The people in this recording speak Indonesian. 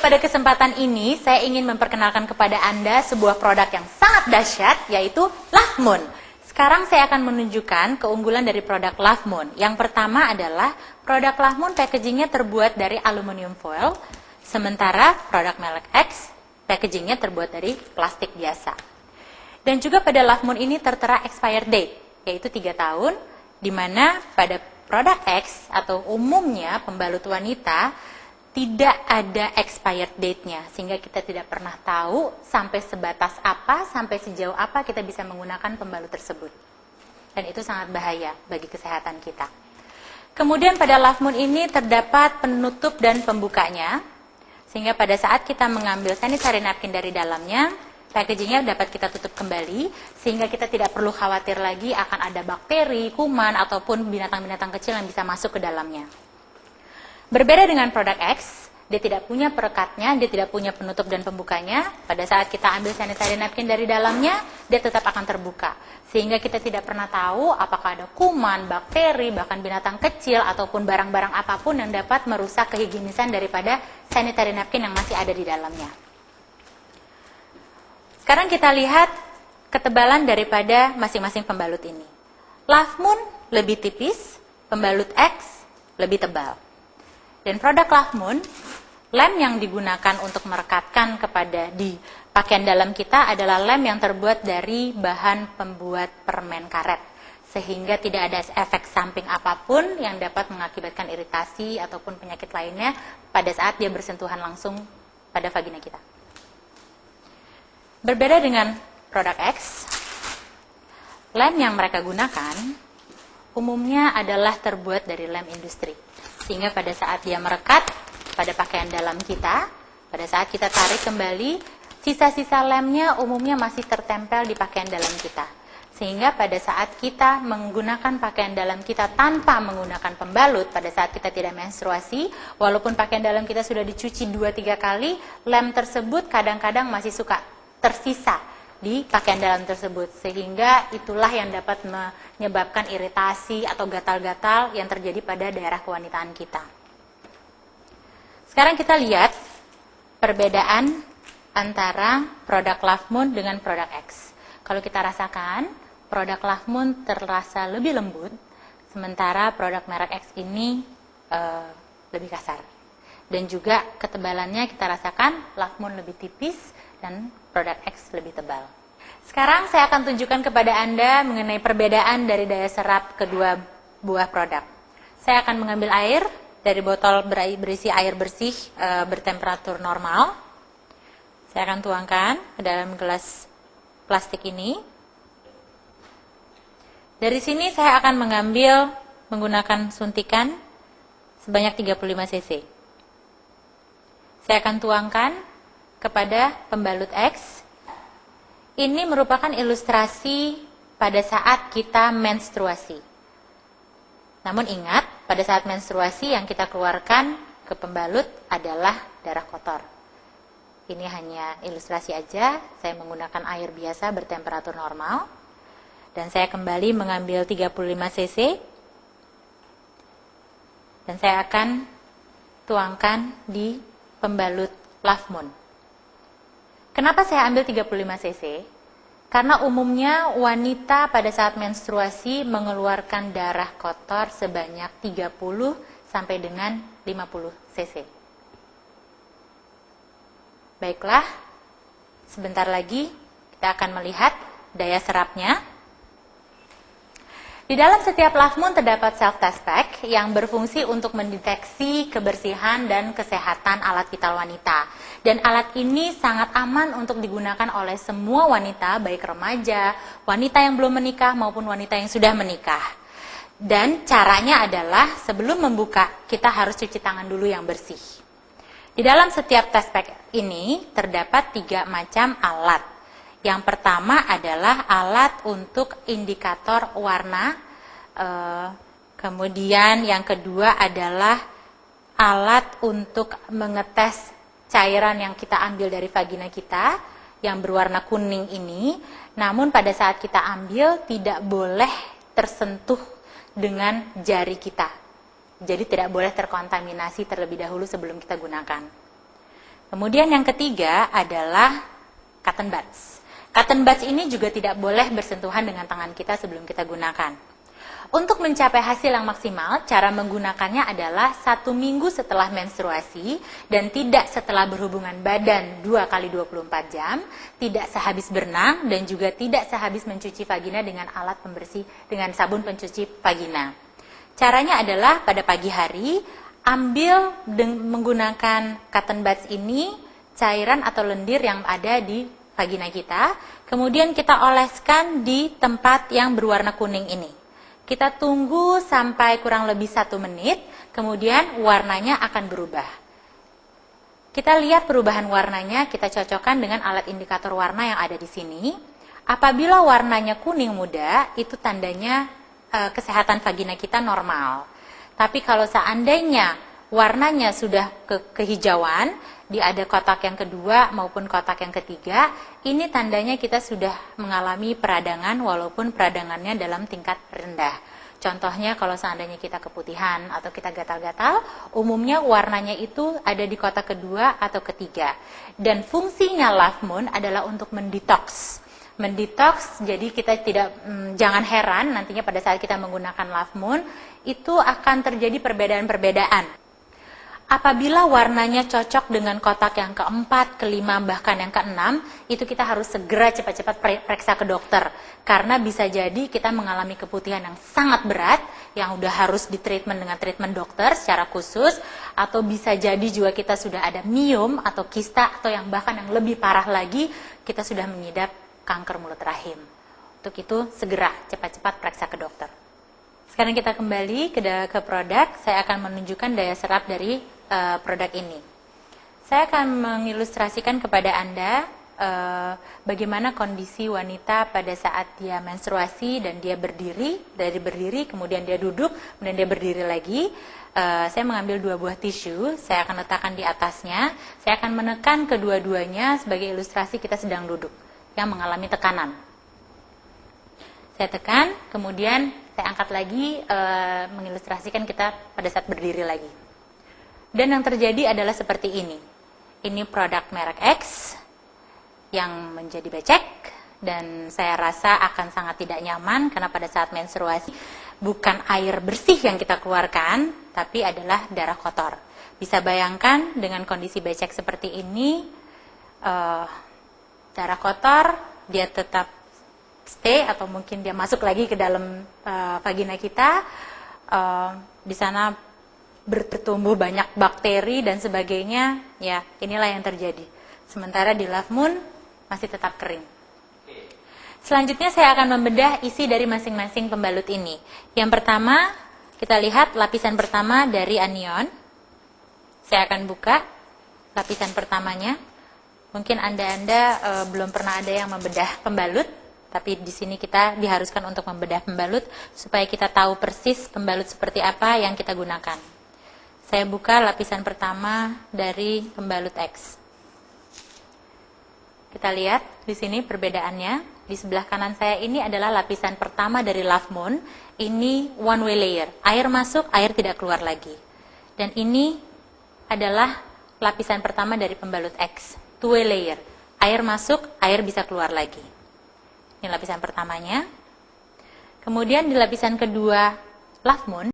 pada kesempatan ini saya ingin memperkenalkan kepada Anda sebuah produk yang sangat dahsyat, yaitu Love Moon. Sekarang saya akan menunjukkan keunggulan dari produk Love Moon. Yang pertama adalah produk Love Moon packagingnya terbuat dari aluminium foil, sementara produk merek X packagingnya terbuat dari plastik biasa. Dan juga pada Love Moon ini tertera expired date, yaitu 3 tahun, di mana pada produk X atau umumnya pembalut wanita tidak ada expired date-nya, sehingga kita tidak pernah tahu sampai sebatas apa, sampai sejauh apa kita bisa menggunakan pembalut tersebut. Dan itu sangat bahaya bagi kesehatan kita. Kemudian pada Love Moon ini terdapat penutup dan pembukanya, sehingga pada saat kita mengambil sanitary napkin dari dalamnya, packagingnya dapat kita tutup kembali, sehingga kita tidak perlu khawatir lagi akan ada bakteri, kuman, ataupun binatang-binatang kecil yang bisa masuk ke dalamnya. Berbeda dengan produk X, dia tidak punya perekatnya, dia tidak punya penutup dan pembukanya. Pada saat kita ambil sanitary napkin dari dalamnya, dia tetap akan terbuka. Sehingga kita tidak pernah tahu apakah ada kuman, bakteri, bahkan binatang kecil, ataupun barang-barang apapun yang dapat merusak kehigienisan daripada sanitary napkin yang masih ada di dalamnya. Sekarang kita lihat ketebalan daripada masing-masing pembalut ini. Love Moon lebih tipis, pembalut X lebih tebal. Dan produk Love Moon, lem yang digunakan untuk merekatkan kepada di pakaian dalam kita adalah lem yang terbuat dari bahan pembuat permen karet. Sehingga tidak ada efek samping apapun yang dapat mengakibatkan iritasi ataupun penyakit lainnya pada saat dia bersentuhan langsung pada vagina kita. Berbeda dengan produk X, lem yang mereka gunakan umumnya adalah terbuat dari lem industri. Sehingga pada saat dia merekat pada pakaian dalam kita, pada saat kita tarik kembali, sisa-sisa lemnya umumnya masih tertempel di pakaian dalam kita. Sehingga pada saat kita menggunakan pakaian dalam kita tanpa menggunakan pembalut, pada saat kita tidak menstruasi, walaupun pakaian dalam kita sudah dicuci 2-3 kali, lem tersebut kadang-kadang masih suka tersisa di pakaian dalam tersebut, sehingga itulah yang dapat menyebabkan iritasi atau gatal-gatal yang terjadi pada daerah kewanitaan kita. Sekarang kita lihat perbedaan antara produk Love Moon dengan produk X. Kalau kita rasakan, produk Love Moon terasa lebih lembut, sementara produk merek X ini lebih kasar. Dan juga ketebalannya kita rasakan Love Moon lebih tipis dan produk X lebih tebal. Sekarang saya akan tunjukkan kepada Anda mengenai perbedaan dari daya serap kedua buah produk. Saya akan mengambil air dari botol berisi air bersih bertemperatur normal. Saya akan tuangkan ke dalam gelas plastik ini. Dari sini saya akan mengambil menggunakan suntikan sebanyak 35 cc. Saya akan tuangkan kepada pembalut X. Ini merupakan ilustrasi pada saat kita menstruasi. Namun ingat, pada saat menstruasi yang kita keluarkan ke pembalut adalah darah kotor. Ini hanya ilustrasi aja, saya menggunakan air biasa bertemperatur normal. Dan saya kembali mengambil 35 cc. Dan saya akan tuangkan di pembalut Love Moon. Kenapa saya ambil 35 cc? Karena umumnya wanita pada saat menstruasi mengeluarkan darah kotor sebanyak 30 sampai dengan 50 cc. Baiklah, sebentar lagi kita akan melihat daya serapnya. Di dalam setiap Love Moon terdapat self-test pack yang berfungsi untuk mendeteksi kebersihan dan kesehatan alat vital wanita. Dan alat ini sangat aman untuk digunakan oleh semua wanita, baik remaja, wanita yang belum menikah maupun wanita yang sudah menikah. Dan caranya adalah sebelum membuka, kita harus cuci tangan dulu yang bersih. Di dalam setiap test pack ini terdapat 3 macam alat. Yang pertama adalah alat untuk indikator warna, kemudian yang kedua adalah alat untuk mengetes cairan yang kita ambil dari vagina kita, yang berwarna kuning ini, namun pada saat kita ambil tidak boleh tersentuh dengan jari kita. Jadi tidak boleh terkontaminasi terlebih dahulu sebelum kita gunakan. Kemudian yang ketiga adalah cotton buds. Cotton buds ini juga tidak boleh bersentuhan dengan tangan kita sebelum kita gunakan. Untuk mencapai hasil yang maksimal, cara menggunakannya adalah 1 minggu setelah menstruasi dan tidak setelah berhubungan badan 2 kali 24 jam, tidak sehabis berenang dan juga tidak sehabis mencuci vagina dengan alat pembersih dengan sabun pencuci vagina. Caranya adalah pada pagi hari, ambil menggunakan cotton buds ini cairan atau lendir yang ada di vagina kita, kemudian kita oleskan di tempat yang berwarna kuning ini. Kita tunggu sampai kurang lebih 1 menit, kemudian warnanya akan berubah. Kita lihat perubahan warnanya, kita cocokkan dengan alat indikator warna yang ada di sini. Apabila warnanya kuning muda, itu tandanya kesehatan vagina kita normal. Tapi kalau seandainya warnanya sudah kehijauan, ada kotak yang kedua maupun kotak yang ketiga, ini tandanya kita sudah mengalami peradangan walaupun peradangannya dalam tingkat rendah. Contohnya kalau seandainya kita keputihan atau kita gatal-gatal, umumnya warnanya itu ada di kotak kedua atau ketiga. Dan fungsinya Love Moon adalah untuk mendetoks. Mendetoks, jadi kita jangan heran nantinya pada saat kita menggunakan Love Moon, itu akan terjadi perbedaan-perbedaan. Apabila warnanya cocok dengan kotak yang keempat, kelima, bahkan yang keenam, itu kita harus segera cepat-cepat periksa ke dokter. Karena bisa jadi kita mengalami keputihan yang sangat berat, yang udah harus ditreatment dengan treatment dokter secara khusus, atau bisa jadi juga kita sudah ada miom atau kista, atau yang bahkan yang lebih parah lagi, kita sudah mengidap kanker mulut rahim. Untuk itu, segera cepat-cepat periksa ke dokter. Sekarang kita kembali ke produk, saya akan menunjukkan daya serap dari produk ini. Saya akan mengilustrasikan kepada Anda bagaimana kondisi wanita pada saat dia menstruasi dan dia berdiri, dari berdiri kemudian dia duduk, kemudian dia berdiri lagi. Saya mengambil 2 buah tisu, saya akan letakkan di atasnya, saya akan menekan kedua-duanya sebagai ilustrasi kita sedang duduk, yang mengalami tekanan. Saya tekan, kemudian saya angkat lagi, mengilustrasikan kita pada saat berdiri lagi. Dan yang terjadi adalah seperti ini. Ini produk merek X yang menjadi becek dan saya rasa akan sangat tidak nyaman karena pada saat menstruasi bukan air bersih yang kita keluarkan, tapi adalah darah kotor. Bisa bayangkan dengan kondisi becek seperti ini, darah kotor, dia tetap stay atau mungkin dia masuk lagi ke dalam vagina kita. Di sana bertumbuh banyak bakteri dan sebagainya, ya inilah yang terjadi. Sementara di Love Moon masih tetap kering. Selanjutnya saya akan membedah isi dari masing-masing pembalut ini. Yang pertama, kita lihat lapisan pertama dari anion. Saya akan buka lapisan pertamanya. Mungkin Anda belum pernah ada yang membedah pembalut, tapi di sini kita diharuskan untuk membedah pembalut supaya kita tahu persis pembalut seperti apa yang kita gunakan. Saya buka lapisan pertama dari pembalut X. Kita lihat di sini perbedaannya. Di sebelah kanan saya ini adalah lapisan pertama dari Love Moon. Ini one way layer. Air masuk, air tidak keluar lagi. Dan ini adalah lapisan pertama dari pembalut X. Two way layer. Air masuk, air bisa keluar lagi. Ini lapisan pertamanya. Kemudian di lapisan kedua Love Moon,